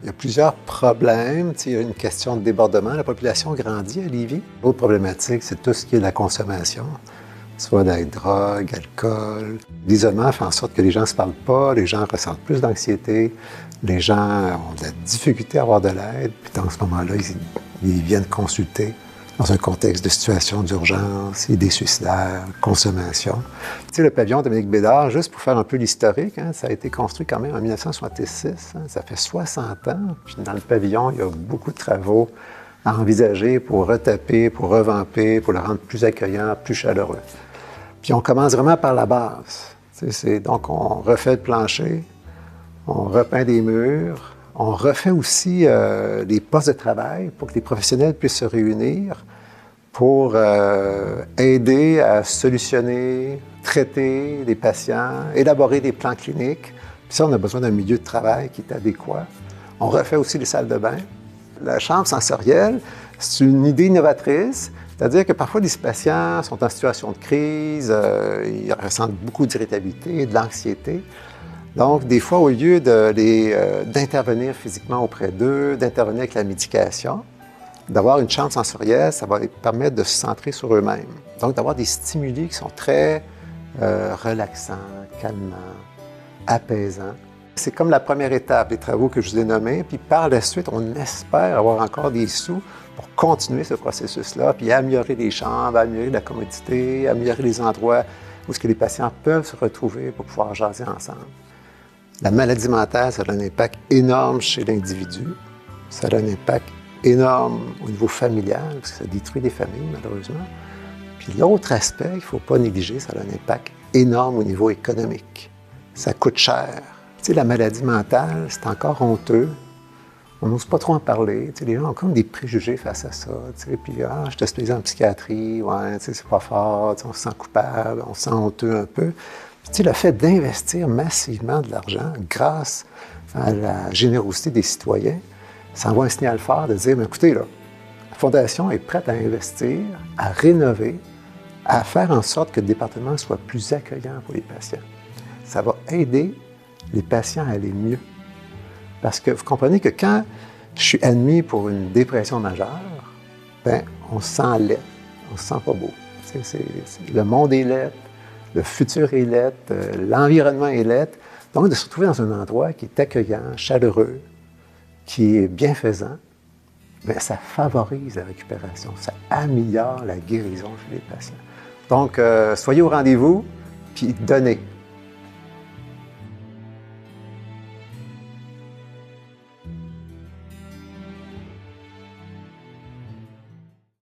Il y a plusieurs problèmes. Il y a une question de débordement. La population grandit à Lévis. L'autre problématique, c'est tout ce qui est la consommation, soit de la drogue, alcool. L'isolement fait en sorte que les gens ne se parlent pas, les gens ressentent plus d'anxiété, les gens ont de la difficulté à avoir de l'aide. Puis dans ce moment-là, ils viennent consulter dans un contexte de situation d'urgence, idées suicidaires, consommation. Tu sais, le pavillon Dominique Bédard, juste pour faire un peu l'historique, ça a été construit quand même en 1966, ça fait 60 ans. Puis dans le pavillon, il y a beaucoup de travaux à envisager pour retaper, pour revamper, pour le rendre plus accueillant, plus chaleureux. Puis on commence vraiment par la base. Donc on refait le plancher, on repeint des murs, on refait aussi les postes de travail pour que les professionnels puissent se réunir pour aider à solutionner, traiter les patients, élaborer des plans cliniques. Puis ça, on a besoin d'un milieu de travail qui est adéquat. On refait aussi les salles de bain. La chambre sensorielle, c'est une idée innovatrice, c'est-à-dire que parfois les patients sont en situation de crise, ils ressentent beaucoup d'irritabilité, de l'anxiété. Donc, des fois, au lieu d'intervenir physiquement auprès d'eux, d'intervenir avec la médication, d'avoir une chambre sensorielle, ça va les permettre de se centrer sur eux-mêmes. Donc, d'avoir des stimuli qui sont très relaxants, calmants, apaisants. C'est comme la première étape des travaux que je vous ai nommés, puis par la suite, on espère avoir encore des sous pour continuer ce processus-là, puis améliorer les chambres, améliorer la commodité, améliorer les endroits où ce que les patients peuvent se retrouver pour pouvoir jaser ensemble. La maladie mentale, ça a un impact énorme chez l'individu. Ça a un impact énorme au niveau familial, parce que ça détruit des familles, malheureusement. Puis l'autre aspect qu'il ne faut pas négliger, ça a un impact énorme au niveau économique. Ça coûte cher. Tu sais, la maladie mentale, c'est encore honteux. On n'ose pas trop en parler. Tu sais, les gens ont comme des préjugés face à ça. Tu sais, puis, je te spécialise en psychiatrie, ouais, tu sais, c'est pas fort, tu sais, on se sent coupable, on se sent honteux un peu. Puis, tu sais, le fait d'investir massivement de l'argent grâce à la générosité des citoyens, ça envoie un signal fort de dire, mais écoutez, là, la Fondation est prête à investir, à rénover, à faire en sorte que le département soit plus accueillant pour les patients. Ça va aider les patients à aller mieux. Parce que vous comprenez que quand je suis admis pour une dépression majeure, bien, on se sent laid, on se sent pas beau. Le monde est laid, le futur est laid, l'environnement est laid. Donc, de se retrouver dans un endroit qui est accueillant, chaleureux, qui est bienfaisant, bien, ça favorise la récupération, ça améliore la guérison chez les patients. Donc, soyez au rendez-vous, puis donnez.